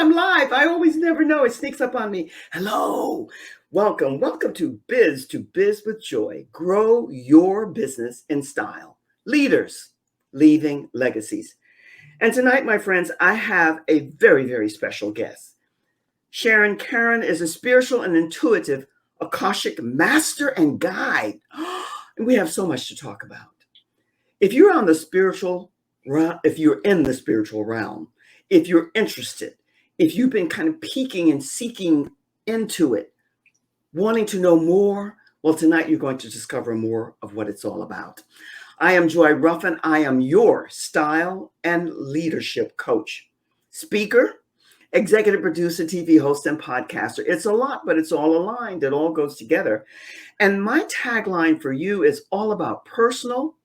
I'm live. I always never know. It sneaks up on me. Hello. Welcome to Biz with Joy. Grow your business in style. Leaders leaving legacies. And tonight, my friends, I have a very special guest. Sharon Karen is a spiritual and intuitive Akashic master and guide. And we have so much to talk about. If you're in the spiritual realm, if you're interested, if you've been kind of peeking and seeking into it, wanting to know more, well, tonight you're going to discover more of what it's all about. I am Joy Ruffen. I am your style and leadership coach, speaker, executive producer, TV host, and podcaster. It's a lot, but it's all aligned. It all goes together. And my tagline for you is all about personal,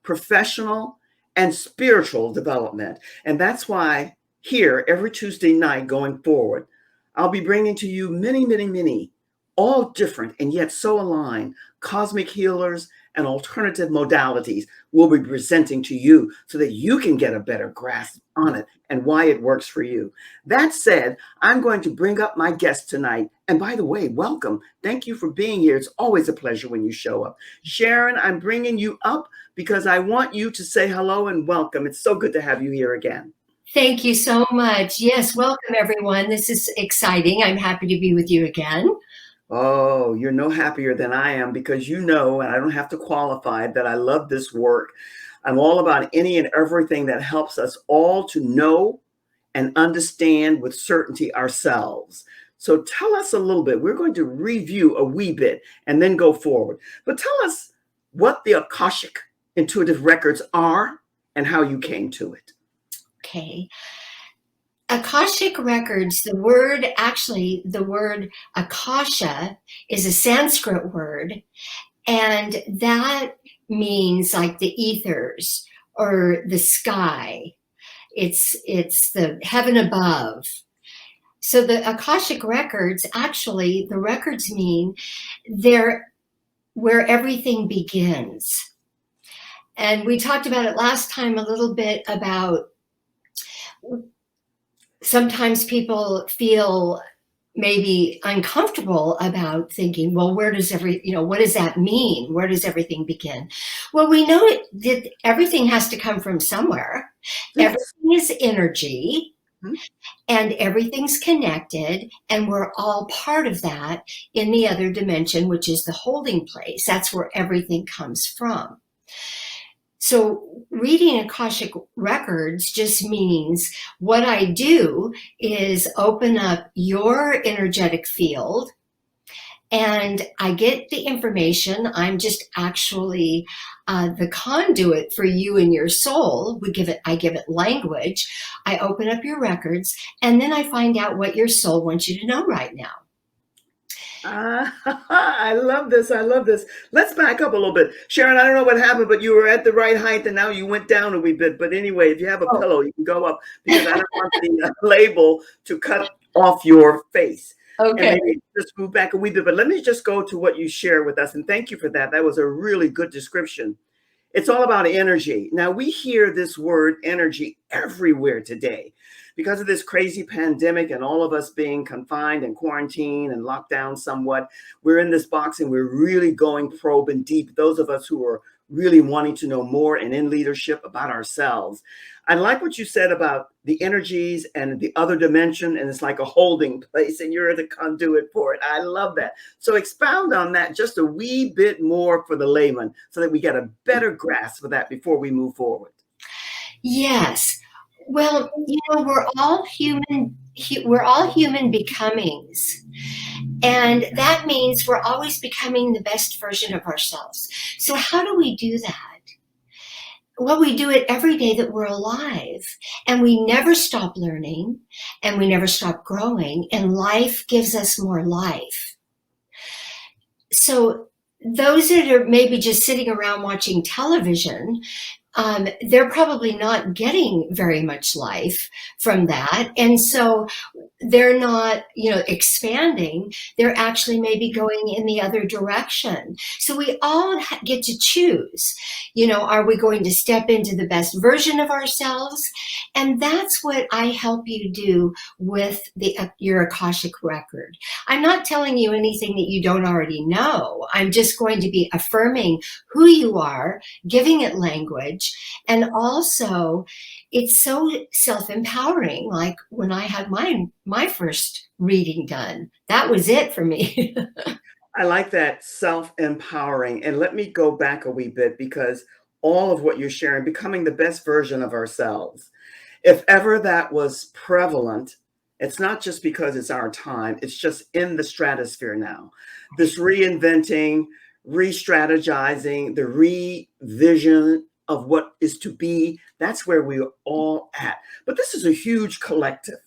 professional, and spiritual development. And that's why here every Tuesday night going forward, I'll be bringing to you many, all different and yet so aligned cosmic healers and alternative modalities we'll be presenting to you so that you can get a better grasp on it and why it works for you. That said, I'm going to bring up my guest tonight. And by the way, welcome. Thank you for being here. It's always a pleasure when you show up. Sharon, I'm bringing you up because I want you to say hello and welcome. It's so good to have you here again. Thank you so much. Yes, welcome everyone. This is exciting. I'm happy to be with you again. Oh, you're no happier than I am because you know, and I don't have to qualify that I love this work. I'm all about any and everything that helps us all to know and understand with certainty ourselves. So tell us a little bit. We're going to review a wee bit and then go forward. But tell us what the Akashic intuitive records are and how you came to it. Okay. Akashic records, the word Akasha is a Sanskrit word, and that means like the ethers or the sky. It's the heaven above. So the Akashic records, actually, the records mean they're where everything begins. And we talked about it last time a little bit about sometimes people feel maybe uncomfortable about thinking, well, what does that mean? Where does everything begin? Well, we know that everything has to come from somewhere. Yes. Everything is energy. Mm-hmm. And everything's connected, and we're all part of that in the other dimension, which is the holding place. That's where everything comes from. So reading Akashic records just means what I do is open up your energetic field and I get the information. I'm just actually the conduit for you and your soul. I give it language. I open up your records and then I find out what your soul wants you to know right now. I love this. Let's back up a little bit. Sharon, I don't know what happened, but you were at the right height and now you went down a wee bit. But anyway, if you have a pillow, you can go up because I don't want the label to cut off your face. Okay. And maybe just move back a wee bit. But let me just go to what you share with us. And thank you for that. That was a really good description. It's all about energy. Now, we hear this word energy everywhere today. Because of this crazy pandemic and all of us being confined and quarantined and locked down somewhat, we're in this box and we're really going probe and deep. Those of us who are really wanting to know more and in leadership about ourselves. I like what you said about the energies and the other dimension, and it's like a holding place and you're the conduit for it. I love that. So expound on that just a wee bit more for the layman so that we get a better grasp of that before we move forward. Yes. Well, we're all human becomings. And that means we're always becoming the best version of ourselves. So how do we do that? Well, we do it every day that we're alive. And we never stop learning and we never stop growing. And life gives us more life. So those that are maybe just sitting around watching television, they're probably not getting very much life from that. And so they're not, expanding. They're actually maybe going in the other direction. So we all get to choose, are we going to step into the best version of ourselves? And that's what I help you do with your Akashic record. I'm not telling you anything that you don't already know. I'm just going to be affirming who you are, giving it language, and also it's so self-empowering. Like when I had my first reading done, that was it for me. I like that, self-empowering. And let me go back a wee bit, because all of what you're sharing, becoming the best version of ourselves, if ever that was prevalent, it's not just because it's our time, it's just in the stratosphere now. This reinventing, re-strategizing, the revision of what is to be, that's where we're all at. But this is a huge collective,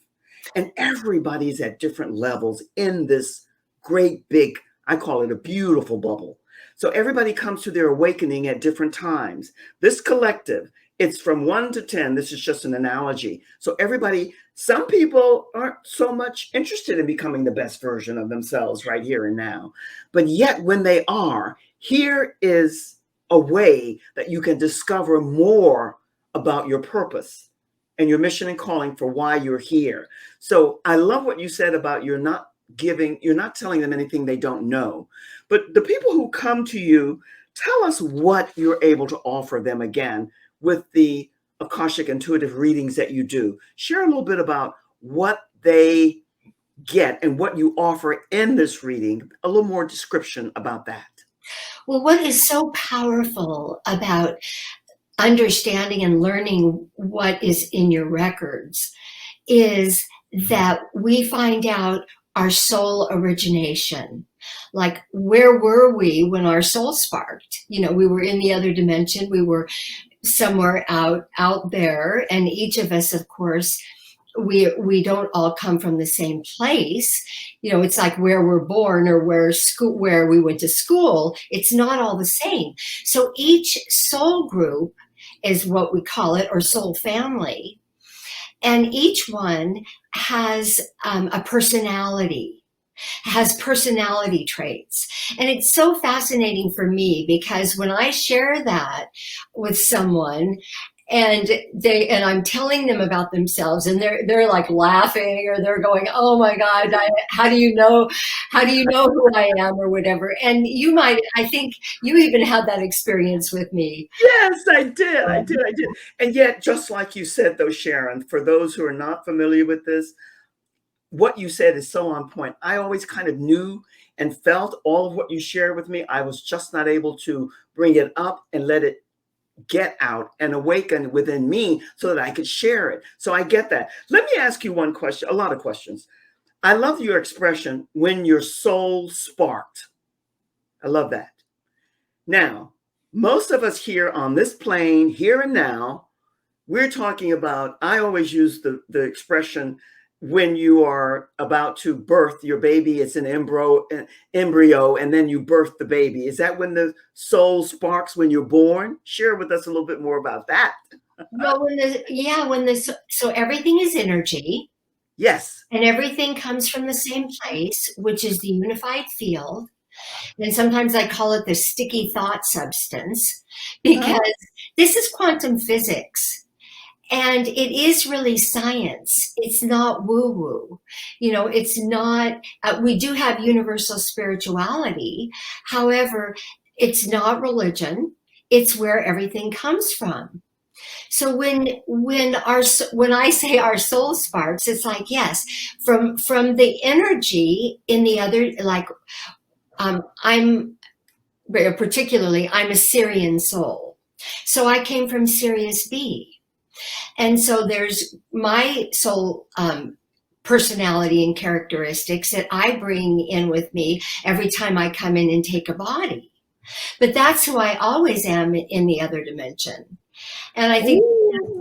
and everybody's at different levels in this great big, I call it a beautiful bubble. So everybody comes to their awakening at different times. This collective, it's from 1 to 10. This is just an analogy. So everybody, some people aren't so much interested in becoming the best version of themselves right here and now. But yet when they are, here is a way that you can discover more about your purpose and your mission and calling for why you're here. So I love what you said about you're not telling them anything they don't know. But the people who come to you, tell us what you're able to offer them again with the Akashic intuitive readings that you do. Share a little bit about what they get and what you offer in this reading, a little more description about that. Well, what is so powerful about understanding and learning what is in your records is that we find out our soul origination. Like, where were we when our soul sparked? We were in the other dimension. We were somewhere out there. And each of us, of course, we don't all come from the same place. It's like where we're born or where we went to school. It's not all the same. So each soul group is what we call it, or soul family. And each one has a personality, has personality traits. And it's so fascinating for me, because when I share that with someone and I'm telling them about themselves, and they're like laughing, or they're going, "Oh my God, how do you know who I am," or whatever. And I think you even had that experience with me. Yes, I did. I did. I did. And yet, just like you said, though, Sharon, for those who are not familiar with this, what you said is so on point. I always kind of knew and felt all of what you shared with me. I was just not able to bring it up and let it get out and awaken within me so that I could share it. So I get that. Let me ask you one question, a lot of questions. I love your expression, when your soul sparked. I love that. Now, most of us here on this plane, here and now, we're talking about, I always use the expression, when you are about to birth your baby, it's an embryo, and then you birth the baby. Is that when the soul sparks, when you're born? Share with us a little bit more about that. Well, so everything is energy, Yes. and everything comes from the same place, which is the unified field. And sometimes I call it the sticky thought substance, because this is quantum physics. And it is really science. It's not woo-woo. It's not, we do have universal spirituality. However, it's not religion. It's where everything comes from. So when I say our soul sparks, it's like, yes, from the energy in the other, like, I'm a Syrian soul. So I came from Sirius B. And so there's my soul personality and characteristics that I bring in with me every time I come in and take a body. But that's who I always am in the other dimension. And I think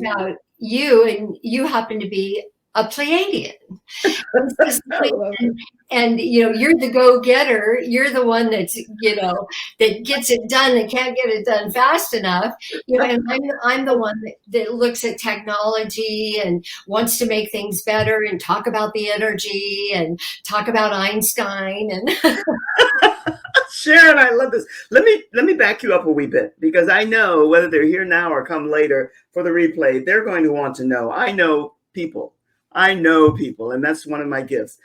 about you, and you happen to be a Pleiadian. And, I love it. and you're the go-getter. You're the one that's that gets it done and can't get it done fast enough. And I'm the one that looks at technology and wants to make things better and talk about the energy and talk about Einstein and Sharon, I love this. Let me back you up a wee bit because I know whether they're here now or come later for the replay, they're going to want to know. I know people. And that's one of my gifts.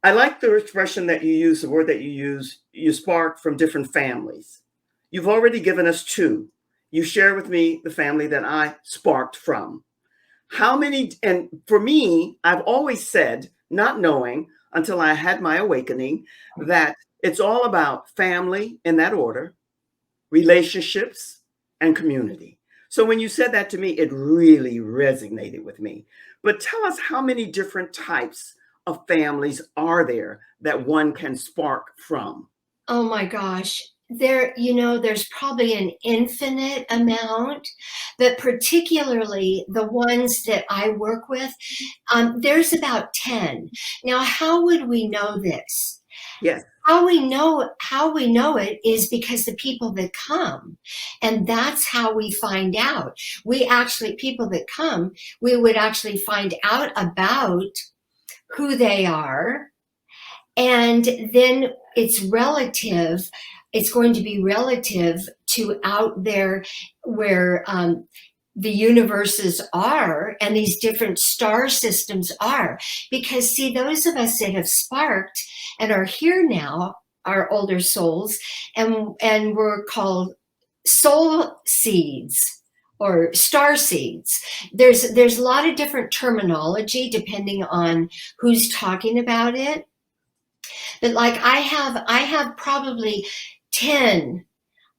I like the expression that you use, the word that you use, you spark from different families. You've already given us two. You share with me the family that I sparked from. How many, and for me, I've always said, not knowing until I had my awakening, that it's all about family in that order, relationships, and community. So when you said that to me, it really resonated with me. But tell us, how many different types of families are there that one can spark from? oh my gosh, there's probably an infinite amount, but particularly the ones that I work with, there's about 10. Now, how would we know this? Yes. How we know it is because the people that come, and that's how we find out. People that come, we would actually find out about who they are, and then it's going to be relative to out there where the universes are and these different star systems are. Because see, those of us that have sparked and are here now are older souls, and we're called soul seeds or star seeds. There's a lot of different terminology depending on who's talking about it. But like I have probably 10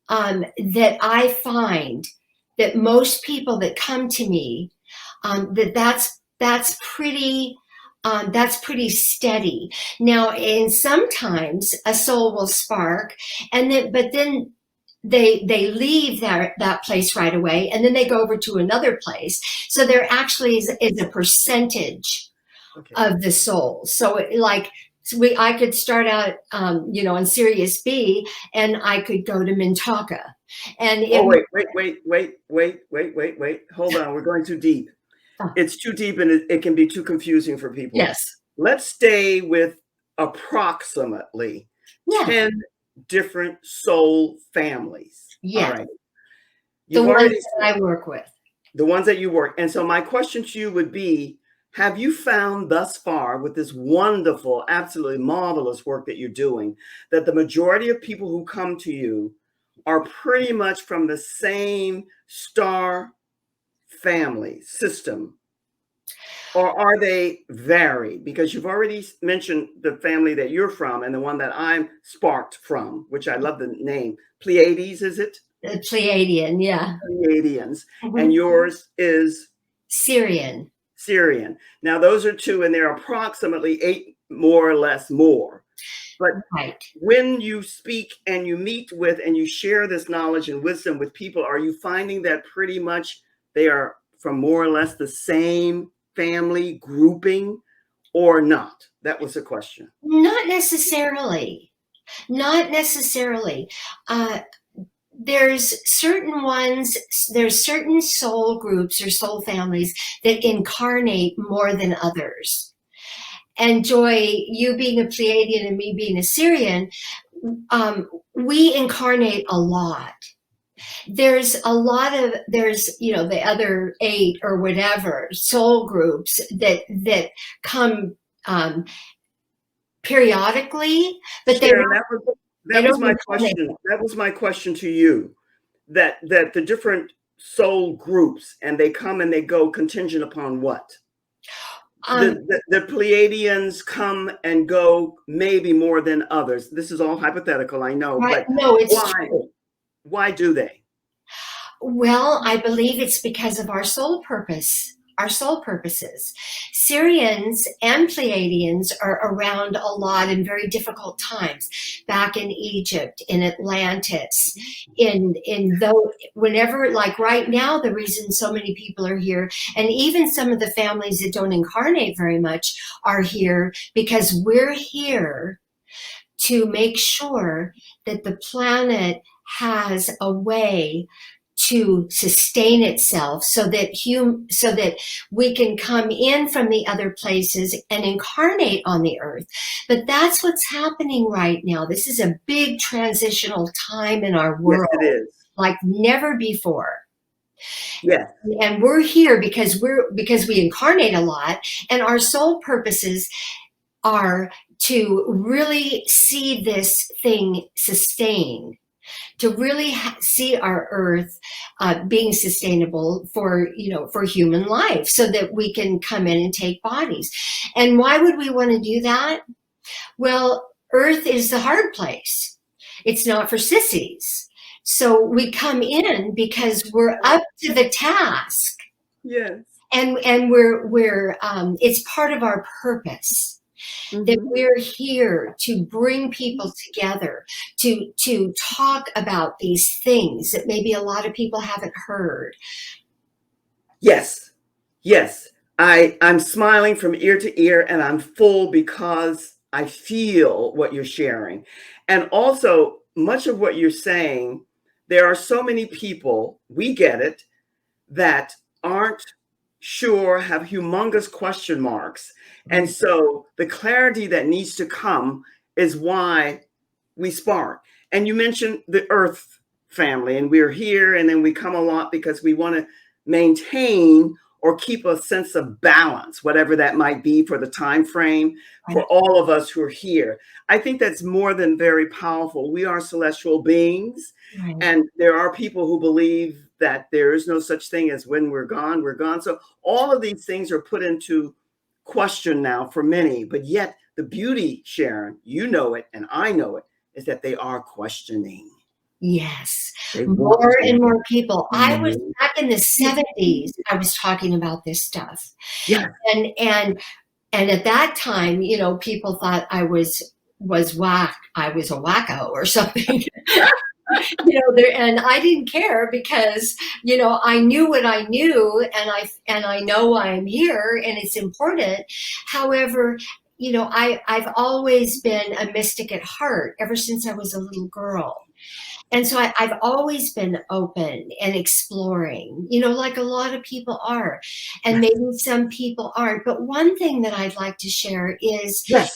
that I find that most people that come to me, that's pretty steady. Now, and sometimes a soul will spark, but then they leave that place right away, and then they go over to another place. So there actually is a percentage Okay. of the soul. So I could start out, on Sirius B, and I could go to Mintaka. And Oh, wait. Hold on. We're going too deep. It's too deep and it can be too confusing for people. yes, Let's stay with approximately yeah, 10 different soul families. yeah, All right. the You've ones already that I work with. the ones that you work. And so my question to you would be, have you found thus far with this wonderful, absolutely marvelous work that you're doing, that the majority of people who come to you are pretty much from the same star family system? Or are they varied? Because you've already mentioned the family that you're from and the one that I'm sparked from, which I love the name. Pleiades, is it? The Pleiadian, yeah. Pleiadians. And Mhm. yours is Syrian. Syrian. Now, those are two, and they're approximately 8 more or less more. But Right. when you speak and you meet with and you share this knowledge and wisdom with people, are you finding that pretty much they are from more or less the same family grouping or not? That was the question. Not necessarily. Not necessarily. There's certain soul groups or soul families that incarnate more than others. And Joy, you being a Pleiadian and me being a Syrian, we incarnate a lot. There's the other 8 or whatever soul groups that come periodically, but Sharon, they that was don't my incarnate. question. That was my question to you. That the different soul groups and they come and they go contingent upon what? The Pleiadians come and go maybe more than others. This is all hypothetical, I know, Right? but No, it's why? true. Why do they? Well, I believe it's because of our soul purpose. our soul purposes. Syrians and Pleiadians are around a lot in very difficult times, back in Egypt, in Atlantis, though whenever, like right now, the reason so many people are here, and even some of the families that don't incarnate very much are here because we're here to make sure that the planet has a way to sustain itself so that we can come in from the other places and incarnate on the earth. But that's what's happening right now. This is a big transitional time in our Yes, world, it is. like never before. Yes. And we're here because we incarnate a lot, and our soul purposes are to really see this thing sustain, to really see our earth being sustainable for human life, so that we can come in and take bodies. And why would we want to do that? Well, earth is the hard place. It's not for sissies. So we come in because we're up to the task. Yes. And we're it's part of our purpose. That we're here to bring people together, to talk about these things that maybe a lot of people haven't heard. Yes. Yes. I'm smiling from ear to ear, and I'm full because I feel what you're sharing. And also, much of what you're saying, there are so many people, we get it, that aren't sure, have humongous question marks. And so the clarity that needs to come is why we spark. And you mentioned the Earth family, and we're here, and then we come a lot because we want to maintain or keep a sense of balance, whatever that might be for the time frame, for all of us who are here. I think that's more than very powerful. We are celestial beings, and there are people who believe that there is no such thing as when we're gone, we're gone. So all of these things are put into question now for many, but yet the beauty, Sharon, you know it, and I know it, is that they are questioning. Yes, More and more people. I was back in the 70s, I was talking about this stuff. Yeah. And at that time, people thought I was whack. I was a wacko or something. And I didn't care because, I knew what I knew, and I know I'm here and it's important. However, I've always been a mystic at heart ever since I was a little girl. And so I've always been open and exploring, like a lot of people are, and maybe some people aren't. But one thing that I'd like to share is that,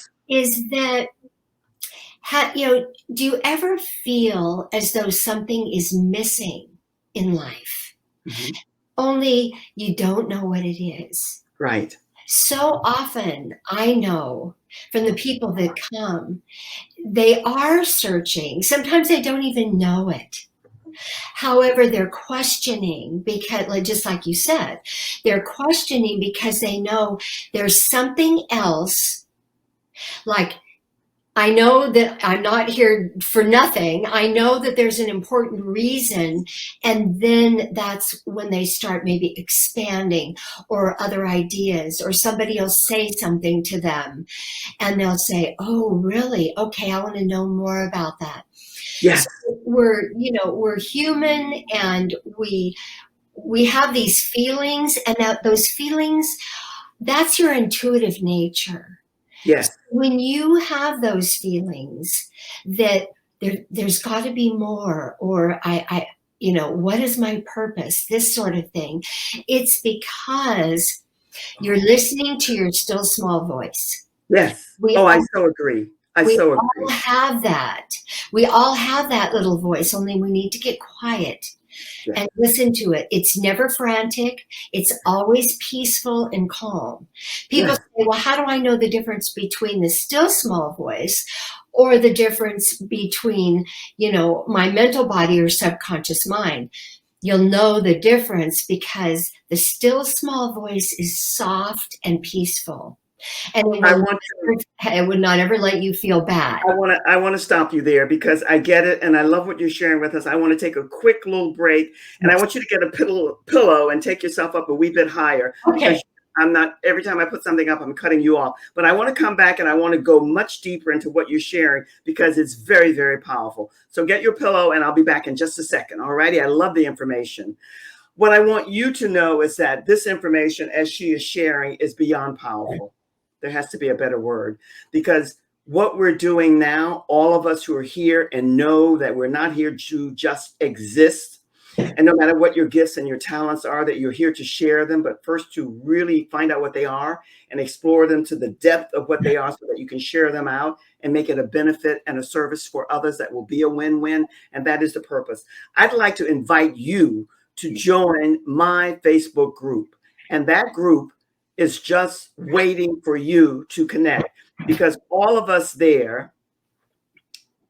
do you ever feel as though something is missing in life? Only you don't know what it is. Right. So often I know from the people that come, they are searching. Sometimes they don't even know it. However, they're questioning because, just like you said, they're questioning because they know there's something else. Like, I know that I'm not here for nothing. I know that there's an important reason. And then that's when they start maybe expanding, or other ideas, or somebody will say something to them and they'll say, oh, really? Okay, I want to know more about that. Yes. So we're human, and we have these feelings, and those feelings, that's your intuitive nature. Yes. When you have those feelings that there's got to be more, or what is my purpose, this sort of thing, it's because you're listening to your still small voice. Yes. I so agree. We all have that. We all have that little voice, only we need to get quiet and listen to it. It's never frantic. It's always peaceful and calm. People say, well, how do I know the difference between the still small voice or the difference between, my mental body or subconscious mind? You'll know the difference because the still small voice is soft and peaceful. And I want to it would not ever let you feel bad. I want to stop you there because I get it and I love what you're sharing with us. I want to take a quick little break and I Yes. want you to get a pillow and take yourself up a wee bit higher Okay. because I'm not every time I put something up, I'm cutting you off. But I want to come back and I want to go much deeper into what you're sharing because it's very, very powerful. So get your pillow and I'll be back in just a second. All righty. I love the information. What I want you to know is that this information, as she is sharing, is beyond powerful. There has to be a better word because what we're doing now, all of us who are here and know that we're not here to just exist, and no matter what your gifts and your talents are, that you're here to share them, but first to really find out what they are and explore them to the depth of what they are so that you can share them out and make it a benefit and a service for others that will be a win-win. And that is the purpose. I'd like to invite you to join my Facebook group. And that group is just waiting for you to connect because all of us there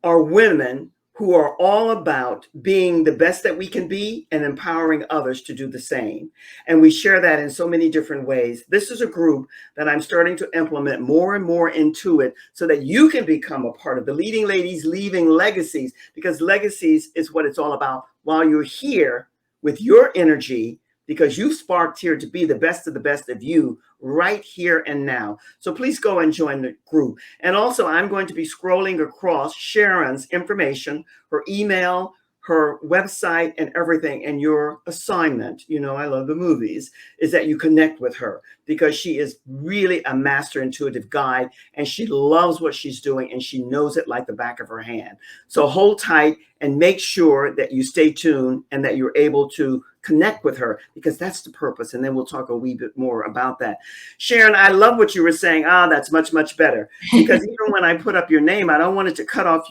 are women who are all about being the best that we can be and empowering others to do the same. And we share that in so many different ways. This is a group that I'm starting to implement more and more into it so that you can become a part of the Leading Ladies Leaving Legacies, because legacies is what it's all about while you're here with your energy, because you've sparked here to be the best of the best of you right here and now. So please go and join the group. And also, I'm going to be scrolling across Sharon's information, her email, her website, and everything. And your assignment, you know, I love the movies, is that you connect with her because she is really a master intuitive guide and she loves what she's doing and she knows it like the back of her hand. So hold tight and make sure that you stay tuned and that you're able to connect with her because that's the purpose. And then we'll talk a wee bit more about that. Sharon, I love what you were saying. That's much, much better. Because even when I put up your name, I don't want it to cut off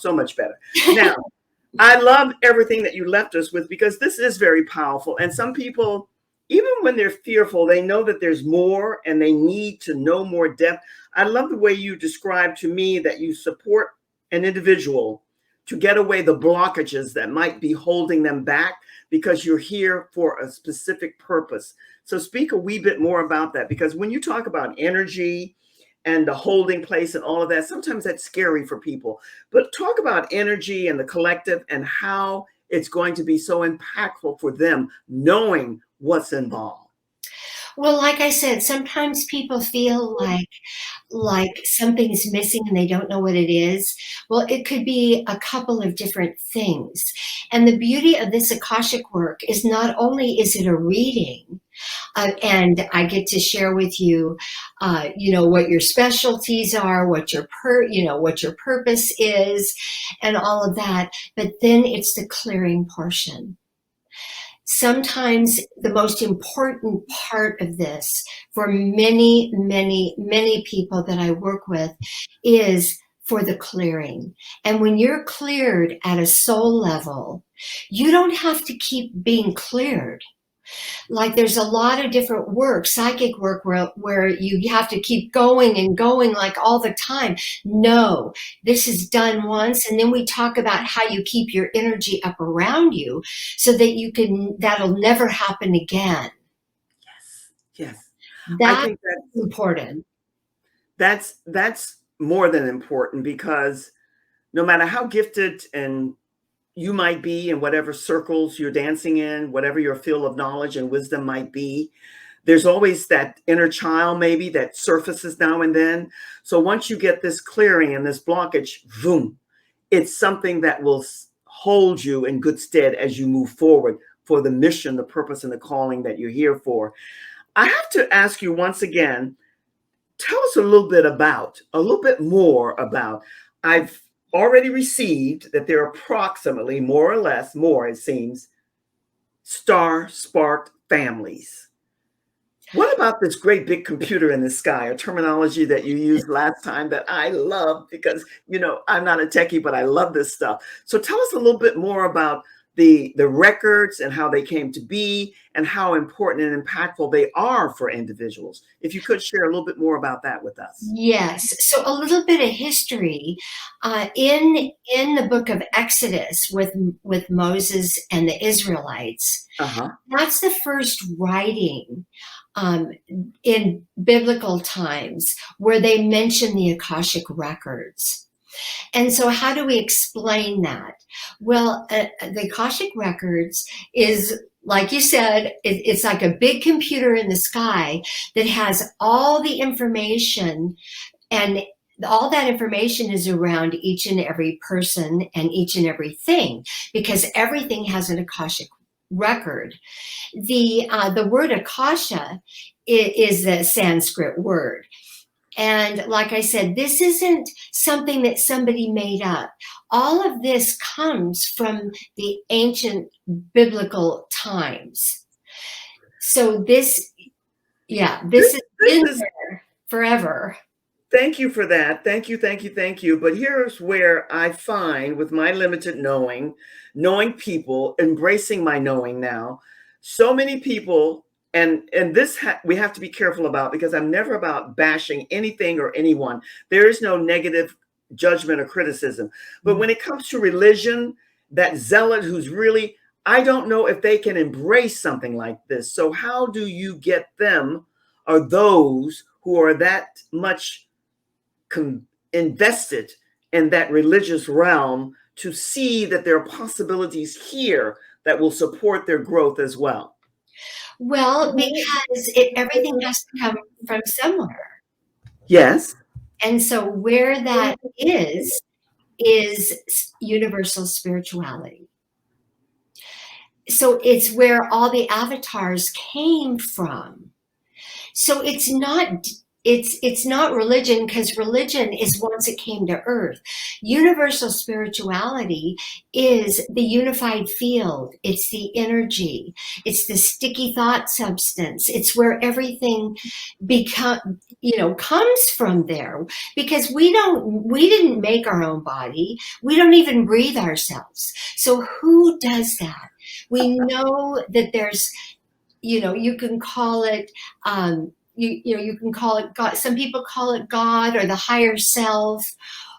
so much better. Now, I love everything that you left us with because this is very powerful. And some people, even when they're fearful, they know that there's more and they need to know more depth. I love the way you described to me that you support an individual to get away the blockages that might be holding them back because you're here for a specific purpose. So speak a wee bit more about that, because when you talk about energy and the holding place and all of that, sometimes that's scary for people. But talk about energy and the collective and how it's going to be so impactful for them knowing what's involved. Well, like I said, sometimes people feel like something's missing and they don't know what it is. Well, it could be a couple of different things. And the beauty of this Akashic work is not only is it a reading, and I get to share with you, what your specialties are, what what your purpose is, and all of that. But then it's the clearing portion. Sometimes the most important part of this for many, many, many people that I work with is for the clearing. And when you're cleared at a soul level, you don't have to keep being cleared. Like there's a lot of different work, psychic work, where you have to keep going and going like all the time. No, this is done once. And then we talk about how you keep your energy up around you so that that'll never happen again. Yes. Yes. I That's think important. that's more than important because no matter how gifted and you might be in whatever circles you're dancing in, whatever your field of knowledge and wisdom might be, there's always that inner child maybe that surfaces now and then. So once you get this clearing and this blockage, boom, it's something that will hold you in good stead as you move forward for the mission, the purpose, and the calling that you're here for. I have to ask you once again, tell us a little bit more about, I've already received that there are approximately more or less, more it seems, star sparked families. What about this great big computer in the sky, a terminology that you used last time that I love because, I'm not a techie, but I love this stuff. So tell us a little bit more about the records and how they came to be and how important and impactful they are for individuals. If you could share a little bit more about that with us. Yes. So a little bit of history in the book of Exodus with Moses and the Israelites. Uh-huh. That's the first writing um, in biblical times where they mention the Akashic records. And so how do we explain that? Well, the Akashic records is, like you said, it's like a big computer in the sky that has all the information, and all that information is around each and every person and each and everything, because everything has an Akashic record. The word Akasha is the Sanskrit word. And like I said, this isn't something that somebody made up. All of this comes from the ancient biblical times. So this has This been is there forever. Thank you for that. Thank you, thank you, thank you. But here's where I find, with my limited knowing people, embracing my knowing now, so many people, and this we have to be careful about, because I'm never about bashing anything or anyone. There is no negative judgment or criticism. But when it comes to religion, that zealot who's really, I don't know if they can embrace something like this. So how do you get them, or those who are that much invested in that religious realm, to see that there are possibilities here that will support their growth as well? Well, because everything has to come from somewhere. Yes. And so where that is universal spirituality. So it's where all the avatars came from. So it's not religion, because religion is once it came to earth. Universal spirituality is the unified field. It's the energy. It's the sticky thought substance. It's where everything comes from there, because we didn't make our own body. We don't even breathe ourselves. So who does that? We know that there's, you can call it, you can call it God. Some people call it God, or the higher self,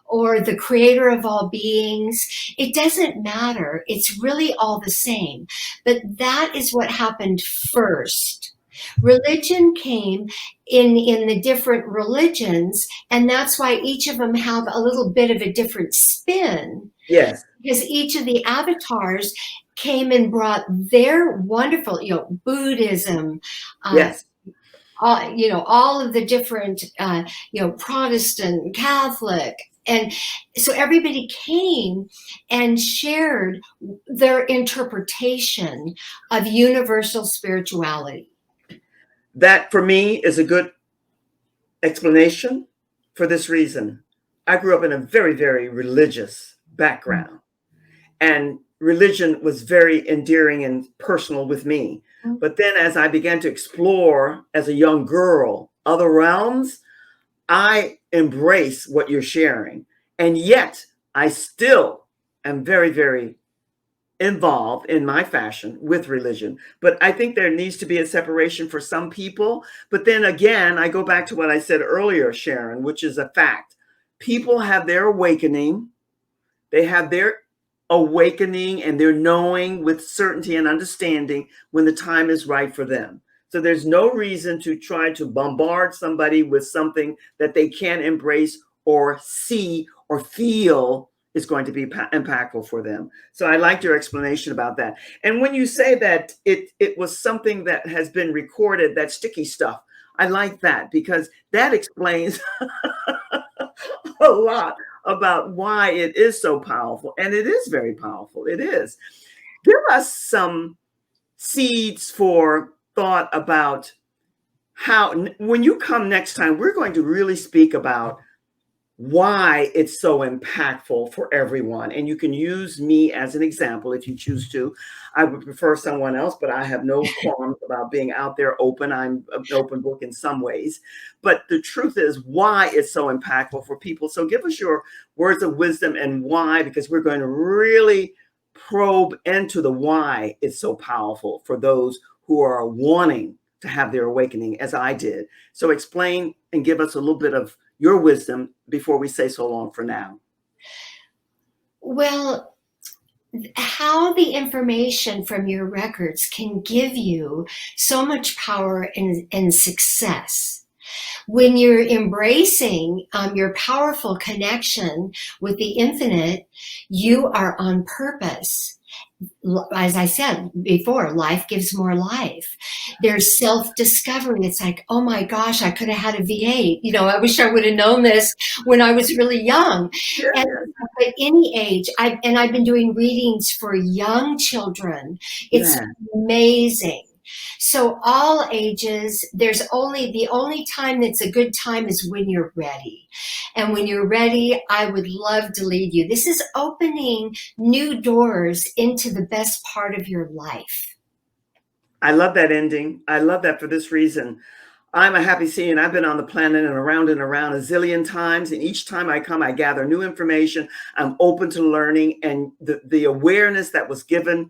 or the creator of all beings. It doesn't matter. It's really all the same. But that is what happened first. Religion came in the different religions, and that's why each of them have a little bit of a different spin, Yes. because each of the avatars came and brought their wonderful, Buddhism, Yes. all of the different, Protestant, Catholic. And so everybody came and shared their interpretation of universal spirituality. That for me is a good explanation, for this reason. I grew up in a very, very religious background, and religion was very endearing and personal with me. But then as I began to explore as a young girl other realms, I embrace what you're sharing. And yet I still am very, very involved in my fashion with religion. But I think there needs to be a separation for some people. But then again, I go back to what I said earlier, Sharon, which is a fact. People have their awakening. They have their awakening and their knowing with certainty and understanding when the time is right for them. So there's no reason to try to bombard somebody with something that they can't embrace or see or feel is going to be impactful for them. So I liked your explanation about that. And when you say that it was something that has been recorded, that sticky stuff, I like that, because that explains a lot about why it is so powerful. And it is very powerful. It is. Give us some seeds for thought about how, when you come next time, we're going to really speak about why it's so impactful for everyone. And you can use me as an example if you choose to. I would prefer someone else, but I have no qualms about being out there open. I'm an open book in some ways. But the truth is why it's so impactful for people. So give us your words of wisdom and why, because we're going to really probe into the why it's so powerful for those who are wanting to have their awakening, as I did. So explain and give us a little bit of your wisdom before we say so long for now. Well, how the information from your records can give you so much power and success. When you're embracing your powerful connection with the infinite, you are on purpose. As I said before, life gives more life. There's self-discovery. It's like, oh my gosh, I could have had a V8. I wish I would have known this when I was really young. Yeah, And at any age, I've been doing readings for young children. It's yeah. amazing. So all ages, the only time that's a good time is when you're ready. And when you're ready, I would love to lead you. This is opening new doors into the best part of your life. I love that ending. I love that for this reason. I'm a happy seeing. I've been on the planet and around a zillion times. And each time I come, I gather new information. I'm open to learning. And the awareness that was given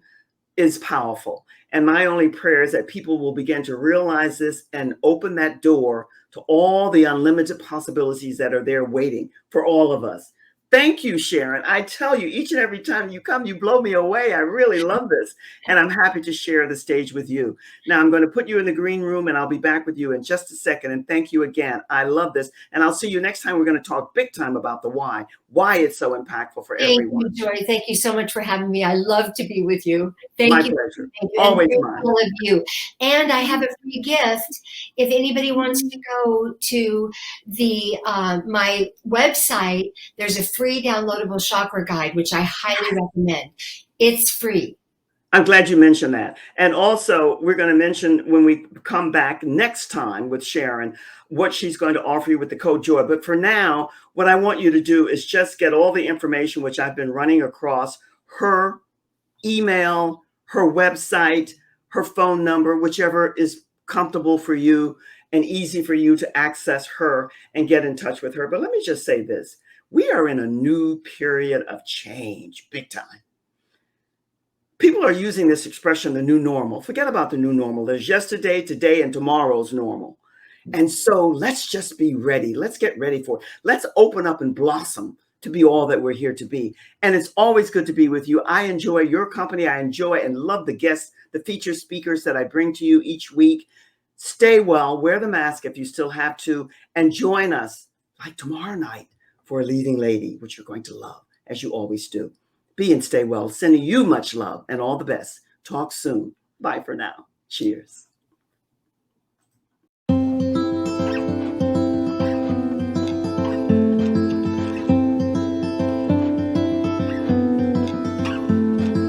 is powerful. And my only prayer is that people will begin to realize this and open that door to all the unlimited possibilities that are there waiting for all of us. Thank you, Sharon. I tell you, each and every time you come, you blow me away. I really love this. And I'm happy to share the stage with you. Now, I'm going to put you in the green room and I'll be back with you in just a second. And thank you again. I love this. And I'll see you next time. We're going to talk big time about the why it's so impactful for Thank everyone. you, Joy. Thank you so much for having me. I love to be with you. Thank My you. pleasure. Thank you. Always And mine. all of you. And I have a free gift. If anybody wants to go to the my website, there's a free downloadable chakra guide, which I highly recommend. It's free. I'm glad you mentioned that. And also, we're going to mention when we come back next time with Sharon, what she's going to offer you with the code JOY. But for now, what I want you to do is just get all the information, which I've been running across her email, her website, her phone number, whichever is comfortable for you and easy for you to access her and get in touch with her. But let me just say this. We are in a new period of change, big time. People are using this expression, the new normal. Forget about the new normal. There's yesterday, today, and tomorrow's normal. And so let's just be ready. Let's get ready for it. Let's open up and blossom to be all that we're here to be. And it's always good to be with you. I enjoy your company. I enjoy and love the guests, the featured speakers that I bring to you each week. Stay well, wear the mask if you still have to, and join us like tomorrow night for a leading lady, which you're going to love, as you always do. Be and stay well. Sending you much love and all the best. Talk soon. Bye for now. Cheers.